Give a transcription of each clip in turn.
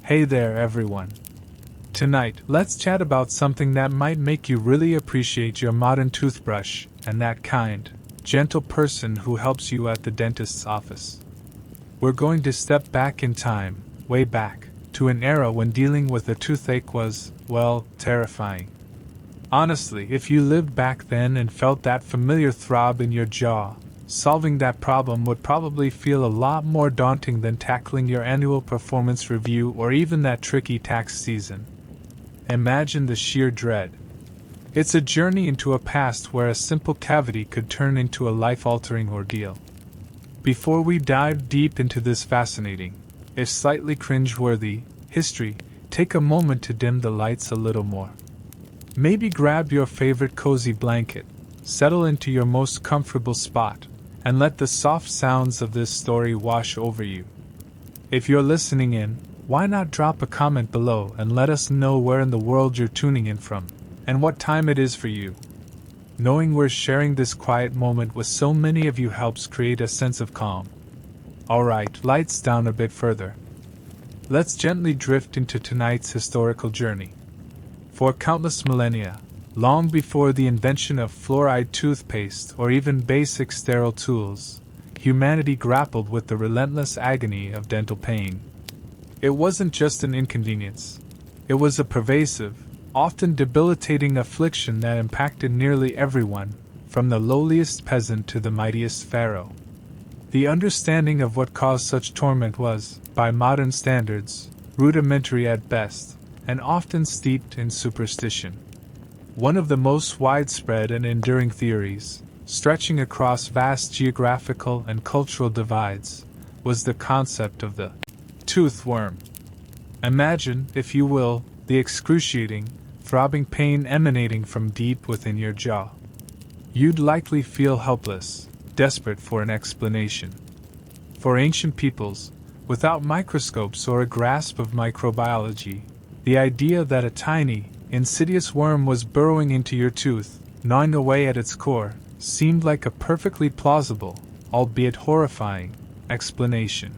Hey there, everyone. Tonight, let's chat about something that might make you really appreciate your modern toothbrush and that kind, gentle person who helps you at the dentist's office. We're going to step back in time, way back, to an era when dealing with a toothache was, well, terrifying. Honestly, if you lived back then and felt that familiar throb in your jaw, solving that problem would probably feel a lot more daunting than tackling your annual performance review or even that tricky tax season. Imagine the sheer dread. It's a journey into a past where a simple cavity could turn into a life-altering ordeal. Before we dive deep into this fascinating, if slightly cringe-worthy, history, take a moment to dim the lights a little more. Maybe grab your favorite cozy blanket, settle into your most comfortable spot, and let the soft sounds of this story wash over you. If you're listening in, why not drop a comment below and let us know where in the world you're tuning in from, and what time it is for you. Knowing we're sharing this quiet moment with so many of you helps create a sense of calm. Alright, lights down a bit further. Let's gently drift into tonight's historical journey. For countless millennia, long before the invention of fluoride toothpaste or even basic sterile tools, humanity grappled with the relentless agony of dental pain. It wasn't just an inconvenience. It was a pervasive, often debilitating affliction that impacted nearly everyone, from the lowliest peasant to the mightiest pharaoh. The understanding of what caused such torment was, by modern standards, rudimentary at best, and often steeped in superstition. One of the most widespread and enduring theories, stretching across vast geographical and cultural divides, was the concept of the tooth worm. Imagine, if you will, the excruciating, throbbing pain emanating from deep within your jaw. You'd likely feel helpless, desperate for an explanation. For ancient peoples, without microscopes or a grasp of microbiology, the idea that a tiny, insidious worm was burrowing into your tooth, gnawing away at its core, seemed like a perfectly plausible, albeit horrifying, explanation.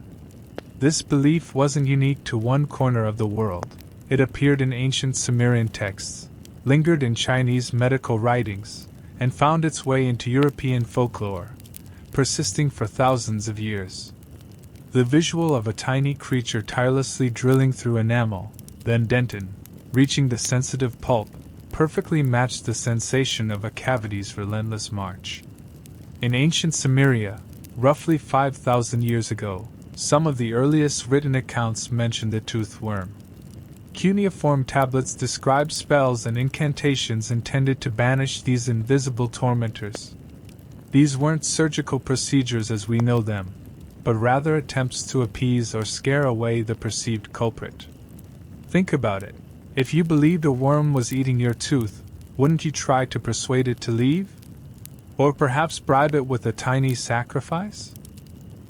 This belief wasn't unique to one corner of the world. It appeared in ancient Sumerian texts, lingered in Chinese medical writings, and found its way into European folklore, persisting for thousands of years. The visual of a tiny creature tirelessly drilling through enamel, then dentin, reaching the sensitive pulp, perfectly matched the sensation of a cavity's relentless march. In ancient Sumeria, roughly 5,000 years ago, some of the earliest written accounts mention the tooth worm. Cuneiform tablets describe spells and incantations intended to banish these invisible tormentors. These weren't surgical procedures as we know them, but rather attempts to appease or scare away the perceived culprit. Think about it. If you believed a worm was eating your tooth, wouldn't you try to persuade it to leave? Or perhaps bribe it with a tiny sacrifice?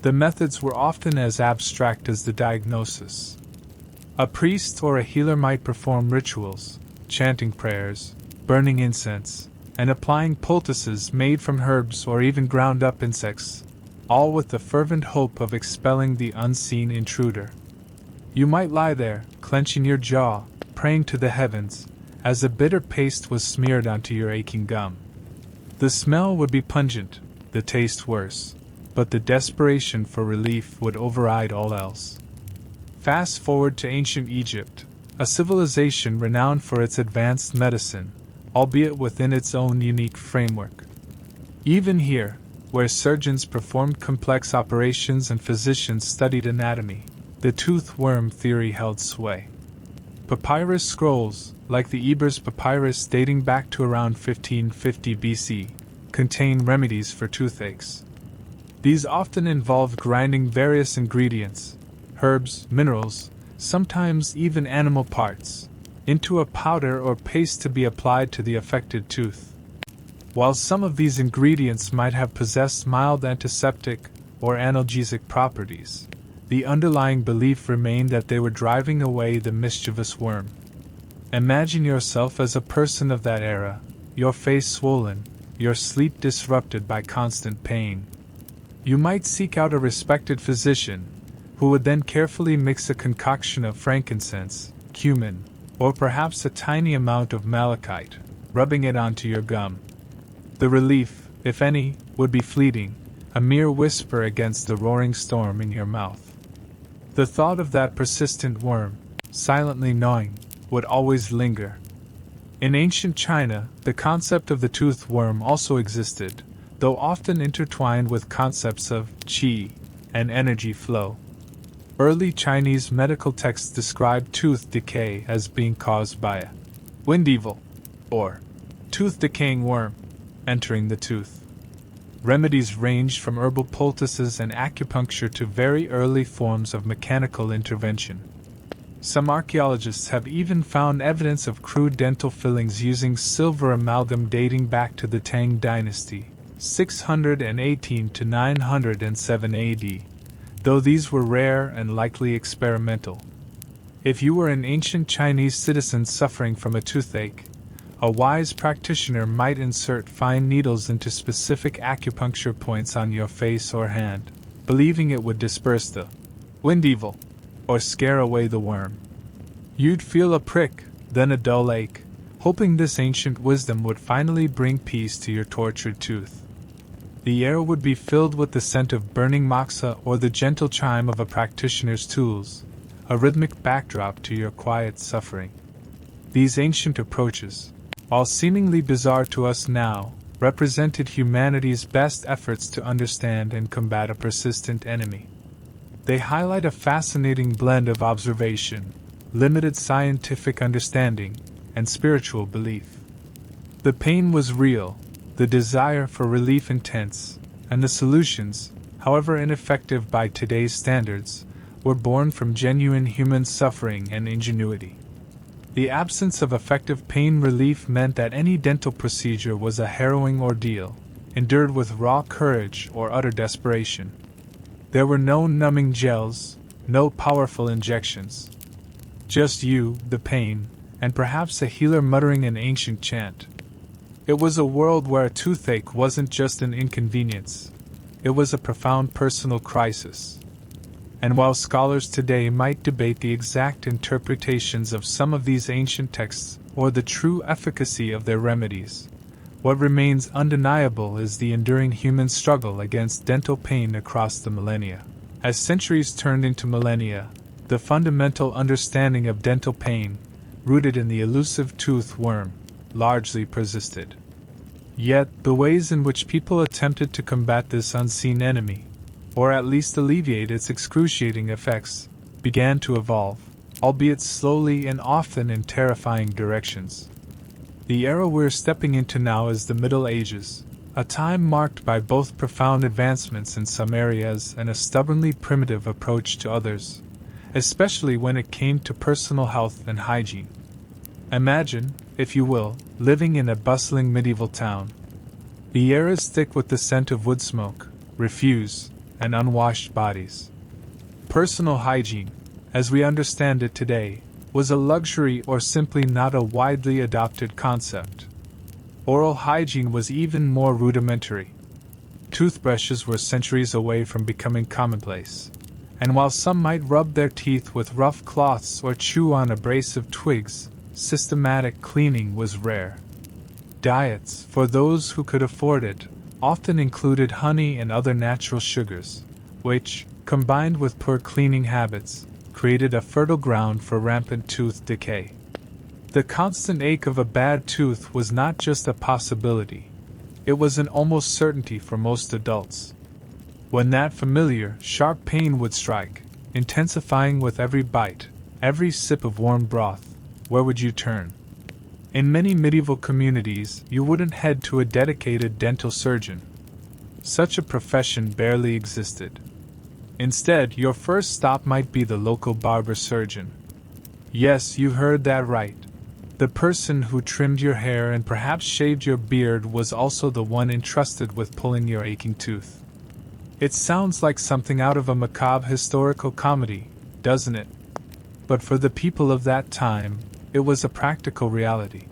The methods were often as abstract as the diagnosis. A priest or a healer might perform rituals, chanting prayers, burning incense, and applying poultices made from herbs or even ground-up insects, all with the fervent hope of expelling the unseen intruder. You might lie there, clenching your jaw, praying to the heavens, as a bitter paste was smeared onto your aching gum. The smell would be pungent, the taste worse, but the desperation for relief would override all else. Fast forward to ancient Egypt, a civilization renowned for its advanced medicine, albeit within its own unique framework. Even here, where surgeons performed complex operations and physicians studied anatomy, the tooth worm theory held sway. Papyrus scrolls, like the Ebers Papyrus dating back to around 1550 BC, contain remedies for toothaches. These often involve grinding various ingredients, herbs, minerals, sometimes even animal parts, into a powder or paste to be applied to the affected tooth. While some of these ingredients might have possessed mild antiseptic or analgesic properties, the underlying belief remained that they were driving away the mischievous worm. Imagine yourself as a person of that era, your face swollen, your sleep disrupted by constant pain. You might seek out a respected physician, who would then carefully mix a concoction of frankincense, cumin, or perhaps a tiny amount of malachite, rubbing it onto your gum. The relief, if any, would be fleeting, a mere whisper against the roaring storm in your mouth. The thought of that persistent worm, silently gnawing, would always linger. In ancient China, the concept of the toothed worm also existed, though often intertwined with concepts of qi and energy flow. Early Chinese medical texts described tooth decay as being caused by a wind evil, or tooth decaying worm, entering the tooth. Remedies ranged from herbal poultices and acupuncture to very early forms of mechanical intervention. Some archaeologists have even found evidence of crude dental fillings using silver amalgam dating back to the Tang dynasty, 618 to 907 AD, though these were rare and likely experimental. If you were an ancient Chinese citizen suffering from a toothache, a wise practitioner might insert fine needles into specific acupuncture points on your face or hand, believing it would disperse the wind evil, or scare away the worm. You'd feel a prick, then a dull ache, hoping this ancient wisdom would finally bring peace to your tortured tooth. The air would be filled with the scent of burning moxa or the gentle chime of a practitioner's tools, a rhythmic backdrop to your quiet suffering. These ancient approaches, while seemingly bizarre to us now, represented humanity's best efforts to understand and combat a persistent enemy. They highlight a fascinating blend of observation, limited scientific understanding, and spiritual belief. The pain was real, the desire for relief intense, and the solutions, however ineffective by today's standards, were born from genuine human suffering and ingenuity. The absence of effective pain relief meant that any dental procedure was a harrowing ordeal, endured with raw courage or utter desperation. There were no numbing gels, no powerful injections. Just you, the pain, and perhaps a healer muttering an ancient chant. It was a world where a toothache wasn't just an inconvenience. It was a profound personal crisis. And while scholars today might debate the exact interpretations of some of these ancient texts or the true efficacy of their remedies, what remains undeniable is the enduring human struggle against dental pain across the millennia. As centuries turned into millennia, the fundamental understanding of dental pain, rooted in the elusive tooth worm, largely persisted. Yet, the ways in which people attempted to combat this unseen enemy, or at least alleviate its excruciating effects, began to evolve, albeit slowly and often in terrifying directions. The era we're stepping into now is the Middle Ages, a time marked by both profound advancements in some areas and a stubbornly primitive approach to others, especially when it came to personal health and hygiene. Imagine, if you will, living in a bustling medieval town. The air is thick with the scent of wood smoke, refuse, and unwashed bodies. Personal hygiene, as we understand it today, was a luxury or simply not a widely adopted concept. Oral hygiene was even more rudimentary. Toothbrushes were centuries away from becoming commonplace, and while some might rub their teeth with rough cloths or chew on abrasive twigs, systematic cleaning was rare. Diets, for those who could afford it, often included honey and other natural sugars, which, combined with poor cleaning habits, created a fertile ground for rampant tooth decay. The constant ache of a bad tooth was not just a possibility, it was an almost certainty for most adults. When that familiar, sharp pain would strike, intensifying with every bite, every sip of warm broth, where would you turn? In many medieval communities, you wouldn't head to a dedicated dental surgeon. Such a profession barely existed. Instead, your first stop might be the local barber surgeon. Yes, you heard that right. The person who trimmed your hair and perhaps shaved your beard was also the one entrusted with pulling your aching tooth. It sounds like something out of a macabre historical comedy, doesn't it? But for the people of that time, it was a practical reality.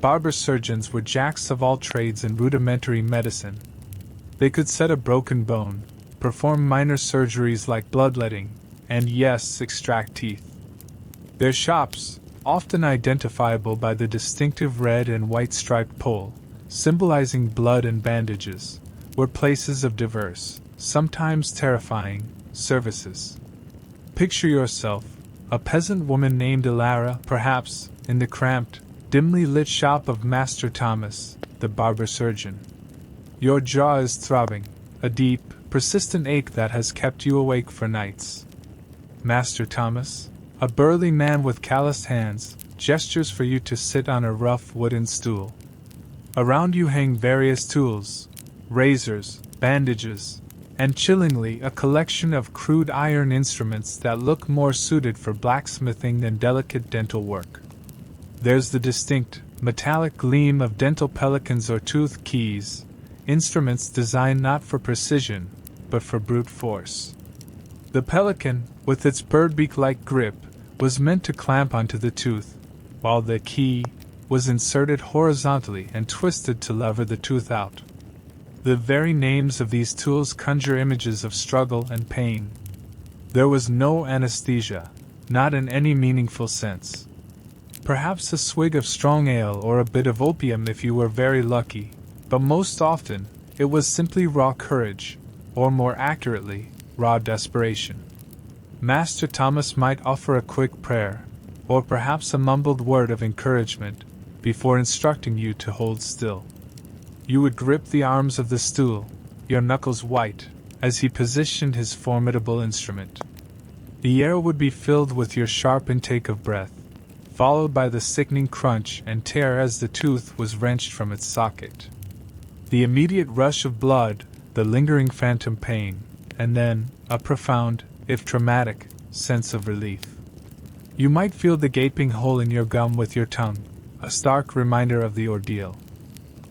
Barber surgeons were jacks of all trades in rudimentary medicine. They could set a broken bone, perform minor surgeries like bloodletting, and yes, extract teeth. Their shops, often identifiable by the distinctive red and white striped pole, symbolizing blood and bandages, were places of diverse, sometimes terrifying, services. Picture yourself, a peasant woman named Elara, perhaps, in the cramped, dimly lit shop of Master Thomas, the barber surgeon. Your jaw is throbbing, a deep, persistent ache that has kept you awake for nights. Master Thomas, a burly man with calloused hands, gestures for you to sit on a rough wooden stool. Around you hang various tools, razors, bandages, and chillingly a collection of crude iron instruments that look more suited for blacksmithing than delicate dental work. There's the distinct, metallic gleam of dental pelicans or tooth keys, instruments designed not for precision, but for brute force. The pelican, with its bird-beak-like grip, was meant to clamp onto the tooth, while the key was inserted horizontally and twisted to lever the tooth out. The very names of these tools conjure images of struggle and pain. There was no anesthesia, not in any meaningful sense. Perhaps a swig of strong ale or a bit of opium if you were very lucky, but most often, it was simply raw courage, or more accurately, raw desperation. Master Thomas might offer a quick prayer, or perhaps a mumbled word of encouragement, before instructing you to hold still. You would grip the arms of the stool, your knuckles white, as he positioned his formidable instrument. The air would be filled with your sharp intake of breath, followed by the sickening crunch and tear as the tooth was wrenched from its socket. The immediate rush of blood, the lingering phantom pain, and then, a profound, if traumatic, sense of relief. You might feel the gaping hole in your gum with your tongue, a stark reminder of the ordeal.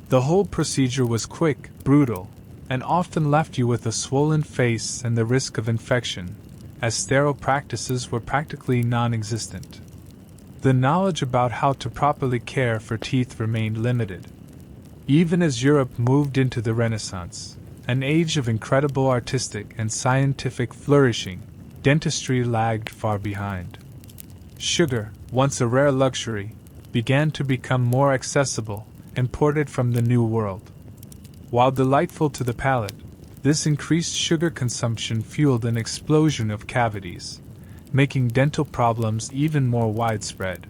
The whole procedure was quick, brutal, and often left you with a swollen face and the risk of infection, as sterile practices were practically non-existent. The knowledge about how to properly care for teeth remained limited. Even as Europe moved into the Renaissance, an age of incredible artistic and scientific flourishing, dentistry lagged far behind. Sugar, once a rare luxury, began to become more accessible, imported from the New World. While delightful to the palate, this increased sugar consumption fueled an explosion of cavities, making dental problems even more widespread.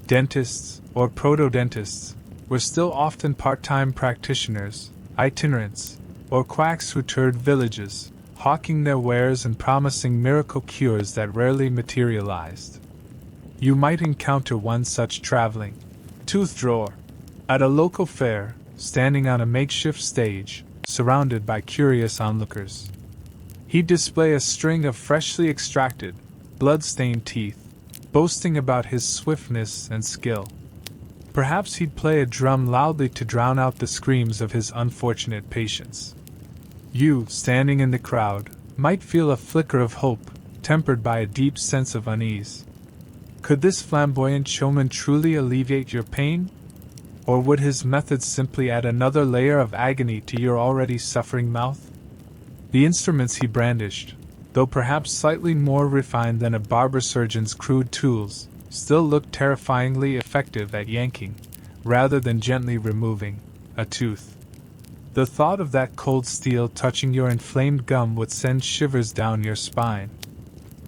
Dentists, or proto-dentists, were still often part-time practitioners, itinerants, or quacks who toured villages, hawking their wares and promising miracle cures that rarely materialized. You might encounter one such traveling tooth drawer at a local fair, standing on a makeshift stage, surrounded by curious onlookers. He'd display a string of freshly extracted, blood-stained teeth, boasting about his swiftness and skill. Perhaps he'd play a drum loudly to drown out the screams of his unfortunate patients. You, standing in the crowd, might feel a flicker of hope, tempered by a deep sense of unease. Could this flamboyant showman truly alleviate your pain? Or would his methods simply add another layer of agony to your already suffering mouth? The instruments he brandished, though perhaps slightly more refined than a barber surgeon's crude tools, still looked terrifyingly effective at yanking, rather than gently removing, a tooth. The thought of that cold steel touching your inflamed gum would send shivers down your spine.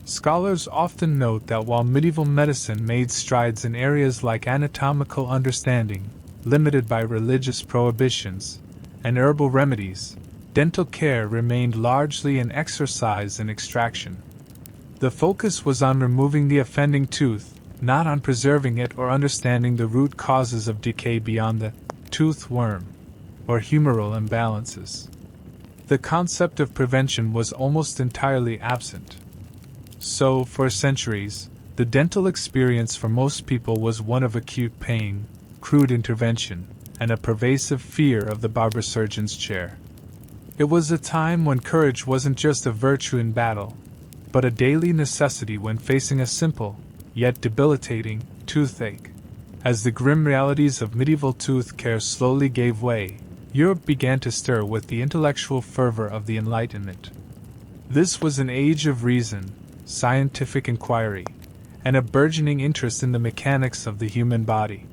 Scholars often note that while medieval medicine made strides in areas like anatomical understanding, limited by religious prohibitions, and herbal remedies, dental care remained largely an exercise in extraction. The focus was on removing the offending tooth, not on preserving it or understanding the root causes of decay beyond the tooth worm, or humoral imbalances. The concept of prevention was almost entirely absent. So, for centuries, the dental experience for most people was one of acute pain, crude intervention, and a pervasive fear of the barber surgeon's chair. It was a time when courage wasn't just a virtue in battle, but a daily necessity when facing a simple, yet debilitating, toothache. As the grim realities of medieval tooth care slowly gave way, Europe began to stir with the intellectual fervor of the Enlightenment. This was an age of reason, scientific inquiry, and a burgeoning interest in the mechanics of the human body.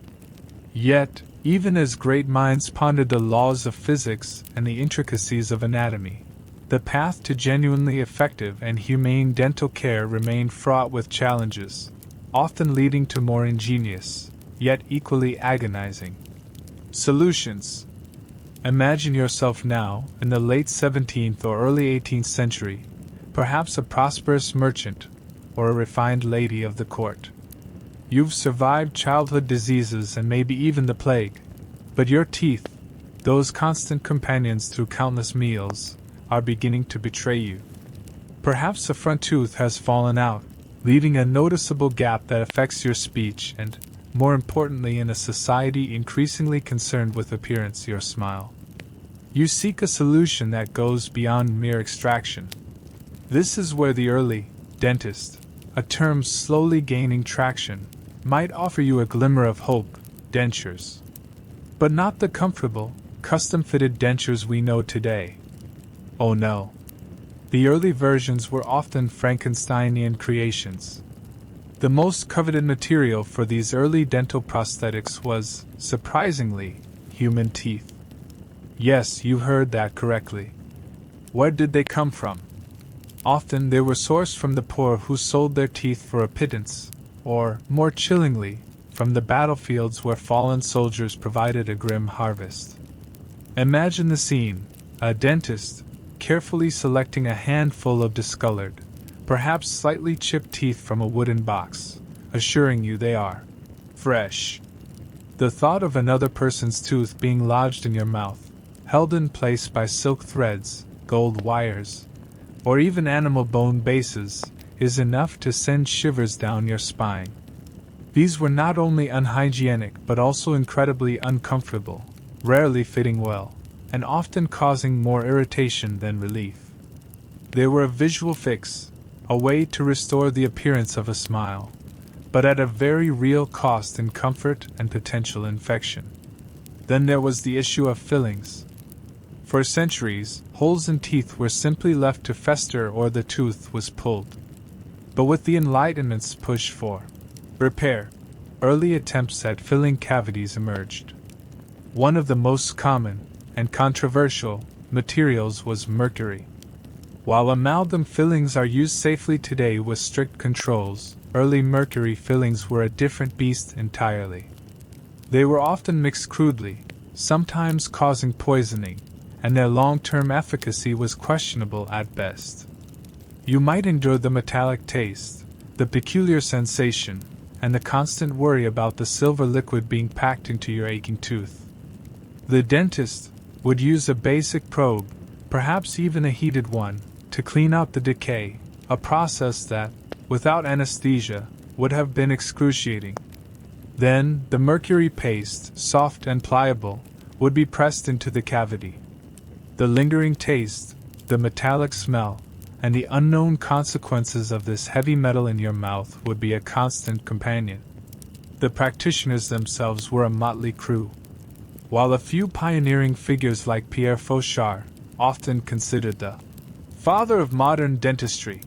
Yet, even as great minds pondered the laws of physics and the intricacies of anatomy, the path to genuinely effective and humane dental care remained fraught with challenges, often leading to more ingenious, yet equally agonizing, solutions. Imagine yourself now, in the late 17th or early 18th century, perhaps a prosperous merchant, or a refined lady of the court. You've survived childhood diseases and maybe even the plague, but your teeth, those constant companions through countless meals, are beginning to betray you. Perhaps a front tooth has fallen out, leaving a noticeable gap that affects your speech and, more importantly in a society increasingly concerned with appearance, your smile. You seek a solution that goes beyond mere extraction. This is where the early dentist, a term slowly gaining traction, might offer you a glimmer of hope: dentures. But not the comfortable, custom-fitted dentures we know today. Oh no. The early versions were often Frankensteinian creations. The most coveted material for these early dental prosthetics was, surprisingly, human teeth. Yes, you heard that correctly. Where did they come from? Often they were sourced from the poor who sold their teeth for a pittance, or, more chillingly, from the battlefields where fallen soldiers provided a grim harvest. Imagine the scene: a dentist, carefully selecting a handful of discolored, perhaps slightly chipped teeth from a wooden box, assuring you they are fresh. The thought of another person's tooth being lodged in your mouth, held in place by silk threads, gold wires, or even animal bone bases, is enough to send shivers down your spine. These were not only unhygienic but also incredibly uncomfortable, rarely fitting well, and often causing more irritation than relief. They were a visual fix, a way to restore the appearance of a smile, but at a very real cost in comfort and potential infection. Then there was the issue of fillings. For centuries, holes in teeth were simply left to fester or the tooth was pulled. But with the Enlightenment's push for repair, early attempts at filling cavities emerged. One of the most common and controversial materials was mercury. While amalgam fillings are used safely today with strict controls, early mercury fillings were a different beast entirely. They were often mixed crudely, sometimes causing poisoning, and their long-term efficacy was questionable at best. You might endure the metallic taste, the peculiar sensation, and the constant worry about the silver liquid being packed into your aching tooth. The dentist would use a basic probe, perhaps even a heated one, to clean out the decay, a process that, without anesthesia, would have been excruciating. Then, the mercury paste, soft and pliable, would be pressed into the cavity. The lingering taste, the metallic smell, and the unknown consequences of this heavy metal in your mouth would be a constant companion. The practitioners themselves were a motley crew. While a few pioneering figures like Pierre Fauchard, often considered the father of modern dentistry,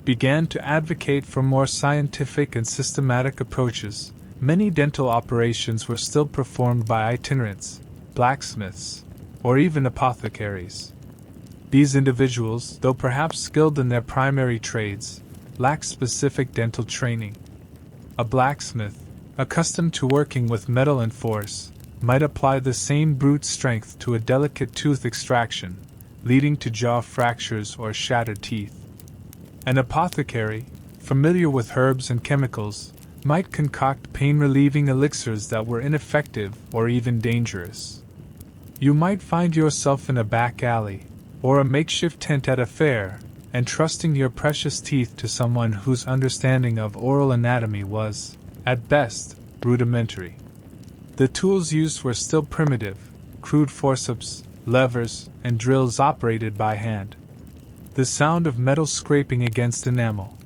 began to advocate for more scientific and systematic approaches, many dental operations were still performed by itinerants, blacksmiths, or even apothecaries. These individuals, though perhaps skilled in their primary trades, lacked specific dental training. A blacksmith, accustomed to working with metal and force, might apply the same brute strength to a delicate tooth extraction, leading to jaw fractures or shattered teeth. An apothecary, familiar with herbs and chemicals, might concoct pain-relieving elixirs that were ineffective or even dangerous. You might find yourself in a back alley, or a makeshift tent at a fair, entrusting your precious teeth to someone whose understanding of oral anatomy was, at best, rudimentary. The tools used were still primitive, crude forceps, levers, and drills operated by hand. The sound of metal scraping against enamel,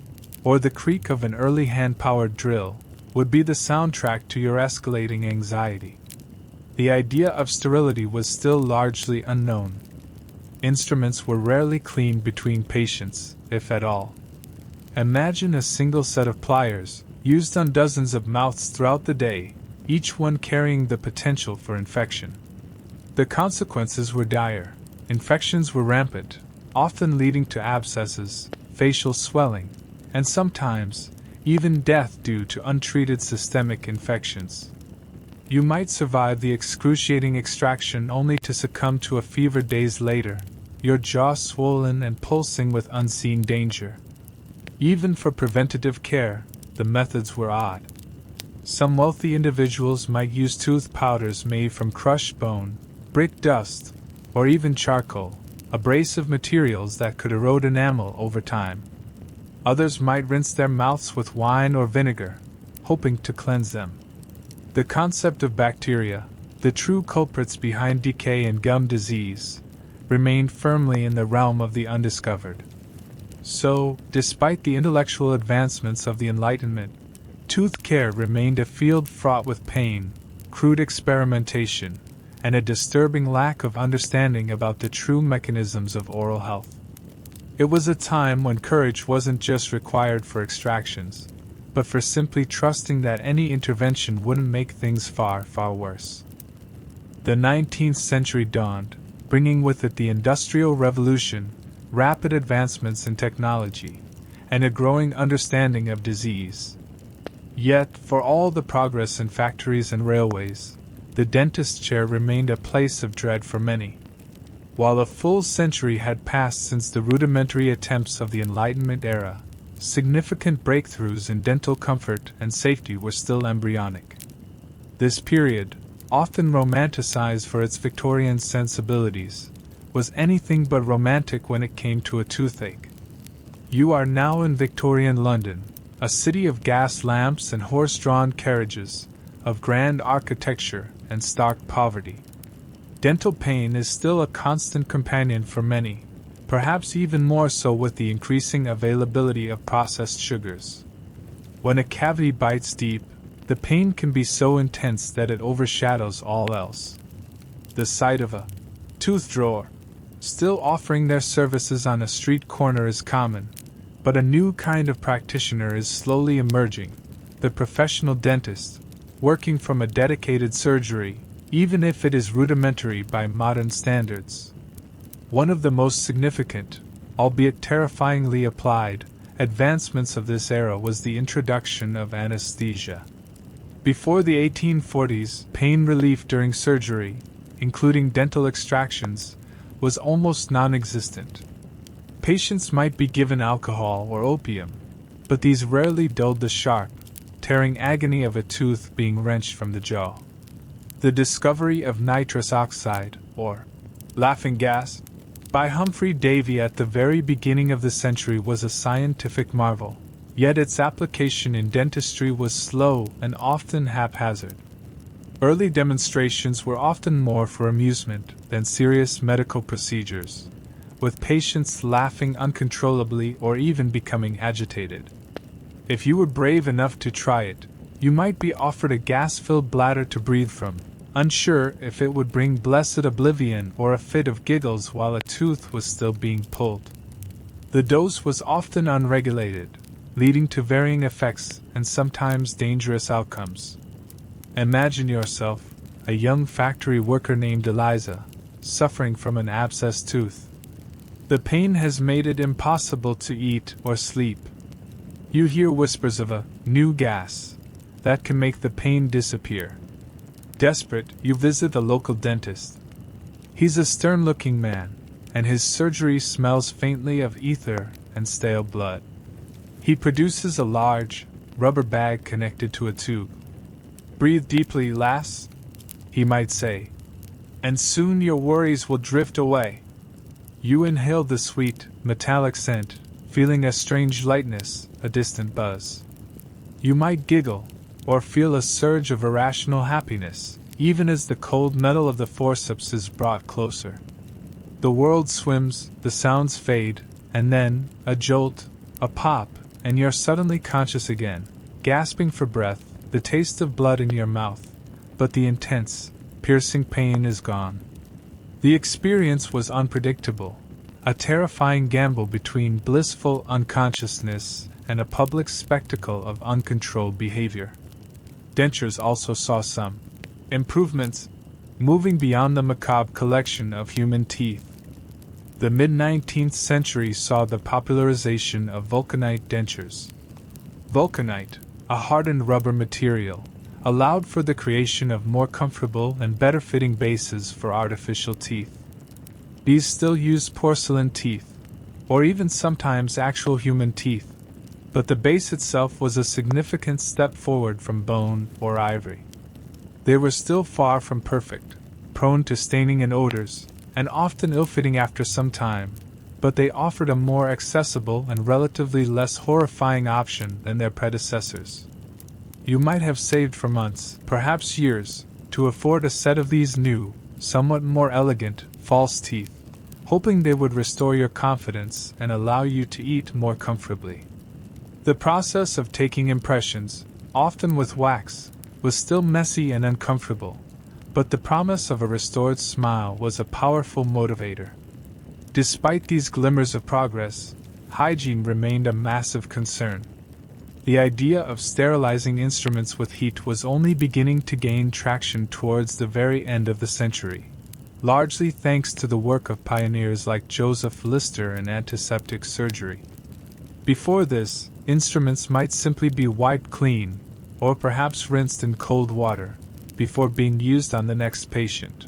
or the creak of an early hand-powered drill, would be the soundtrack to your escalating anxiety. The idea of sterility was still largely unknown. Instruments were rarely cleaned between patients, if at all. Imagine a single set of pliers, used on dozens of mouths throughout the day, each one carrying the potential for infection. The consequences were dire. Infections were rampant, often leading to abscesses, facial swelling, and sometimes, even death due to untreated systemic infections. You might survive the excruciating extraction only to succumb to a fever days later, your jaw swollen and pulsing with unseen danger. Even for preventative care, the methods were odd. Some wealthy individuals might use tooth powders made from crushed bone, brick dust, or even charcoal, abrasive materials that could erode enamel over time. Others might rinse their mouths with wine or vinegar, hoping to cleanse them. The concept of bacteria, the true culprits behind decay and gum disease, remained firmly in the realm of the undiscovered. So, despite the intellectual advancements of the Enlightenment, tooth care remained a field fraught with pain, crude experimentation, and a disturbing lack of understanding about the true mechanisms of oral health. It was a time when courage wasn't just required for extractions, but for simply trusting that any intervention wouldn't make things far, far worse. The 19th century dawned, bringing with it the Industrial Revolution, rapid advancements in technology, and a growing understanding of disease. Yet, for all the progress in factories and railways, the dentist's chair remained a place of dread for many. While a full century had passed since the rudimentary attempts of the Enlightenment era, significant breakthroughs in dental comfort and safety were still embryonic. This period, often romanticized for its Victorian sensibilities, was anything but romantic when it came to a toothache. You are now in Victorian London, a city of gas lamps and horse-drawn carriages, of grand architecture and stark poverty. Dental pain is still a constant companion for many, perhaps even more so with the increasing availability of processed sugars. When a cavity bites deep, the pain can be so intense that it overshadows all else. The sight of a tooth drawer still offering their services on a street corner is common, but a new kind of practitioner is slowly emerging, the professional dentist, working from a dedicated surgery, even if it is rudimentary by modern standards. One of the most significant, albeit terrifyingly applied, advancements of this era was the introduction of anesthesia. Before the 1840s, pain relief during surgery, including dental extractions, was almost non-existent. Patients might be given alcohol or opium, but these rarely dulled the sharp, tearing agony of a tooth being wrenched from the jaw. The discovery of nitrous oxide, or laughing gas, by Humphrey Davy at the very beginning of the century was a scientific marvel, yet its application in dentistry was slow and often haphazard. Early demonstrations were often more for amusement than serious medical procedures, with patients laughing uncontrollably or even becoming agitated. If you were brave enough to try it, you might be offered a gas-filled bladder to breathe from, unsure if it would bring blessed oblivion or a fit of giggles while a tooth was still being pulled. The dose was often unregulated, leading to varying effects and sometimes dangerous outcomes. Imagine yourself, a young factory worker named Eliza, suffering from an abscessed tooth. The pain has made it impossible to eat or sleep. You hear whispers of a new gas that can make the pain disappear. Desperate, you visit the local dentist. He's a stern-looking man, and his surgery smells faintly of ether and stale blood. He produces a large, rubber bag connected to a tube. "Breathe deeply, lass," he might say, "and soon your worries will drift away." You inhale the sweet, metallic scent, feeling a strange lightness, a distant buzz. You might giggle, or feel a surge of irrational happiness, even as the cold metal of the forceps is brought closer. The world swims, the sounds fade, and then, a jolt, a pop, and you're suddenly conscious again, gasping for breath, the taste of blood in your mouth, but the intense, piercing pain is gone. The experience was unpredictable, a terrifying gamble between blissful unconsciousness and a public spectacle of uncontrolled behavior. Dentures also saw some improvements, moving beyond the macabre collection of human teeth. The mid-19th century saw the popularization of vulcanite dentures. Vulcanite, a hardened rubber material, allowed for the creation of more comfortable and better-fitting bases for artificial teeth. These still used porcelain teeth, or even sometimes actual human teeth, but the base itself was a significant step forward from bone or ivory. They were still far from perfect, prone to staining and odors, and often ill-fitting after some time, but they offered a more accessible and relatively less horrifying option than their predecessors. You might have saved for months, perhaps years, to afford a set of these new, somewhat more elegant, false teeth, hoping they would restore your confidence and allow you to eat more comfortably. The process of taking impressions, often with wax, was still messy and uncomfortable, but the promise of a restored smile was a powerful motivator. Despite these glimmers of progress, hygiene remained a massive concern. The idea of sterilizing instruments with heat was only beginning to gain traction towards the very end of the century, largely thanks to the work of pioneers like Joseph Lister in antiseptic surgery. Before this, instruments might simply be wiped clean, or perhaps rinsed in cold water, before being used on the next patient.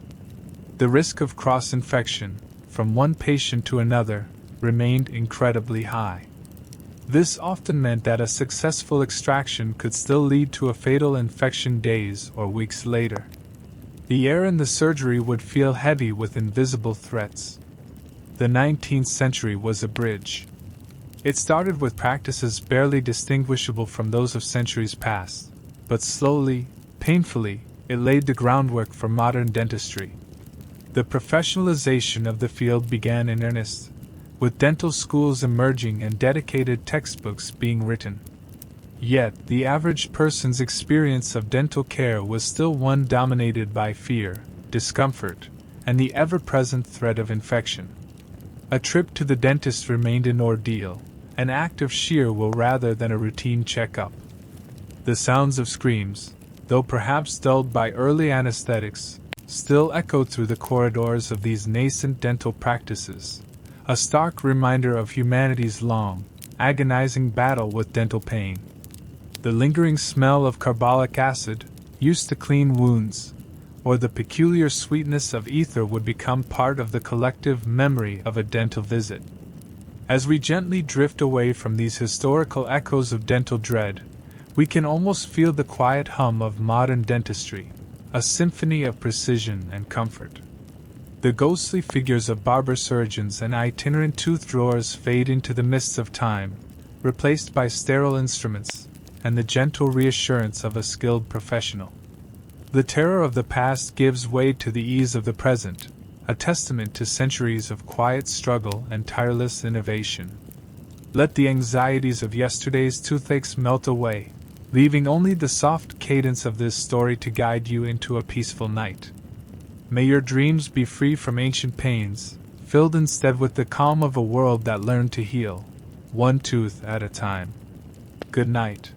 The risk of cross-infection, from one patient to another, remained incredibly high. This often meant that a successful extraction could still lead to a fatal infection days or weeks later. The air in the surgery would feel heavy with invisible threats. The 19th century was a bridge. It started with practices barely distinguishable from those of centuries past, but slowly, painfully, it laid the groundwork for modern dentistry. The professionalization of the field began in earnest, with dental schools emerging and dedicated textbooks being written. Yet, the average person's experience of dental care was still one dominated by fear, discomfort, and the ever-present threat of infection. A trip to the dentist remained an ordeal, an act of sheer will rather than a routine checkup. The sounds of screams, though perhaps dulled by early anesthetics, still echoed through the corridors of these nascent dental practices, a stark reminder of humanity's long, agonizing battle with dental pain. The lingering smell of carbolic acid, used to clean wounds, or the peculiar sweetness of ether would become part of the collective memory of a dental visit. As we gently drift away from these historical echoes of dental dread, we can almost feel the quiet hum of modern dentistry, a symphony of precision and comfort. The ghostly figures of barber surgeons and itinerant tooth drawers fade into the mists of time, replaced by sterile instruments and the gentle reassurance of a skilled professional. The terror of the past gives way to the ease of the present, a testament to centuries of quiet struggle and tireless innovation. Let the anxieties of yesterday's toothaches melt away, leaving only the soft cadence of this story to guide you into a peaceful night. May your dreams be free from ancient pains, filled instead with the calm of a world that learned to heal, one tooth at a time. Good night.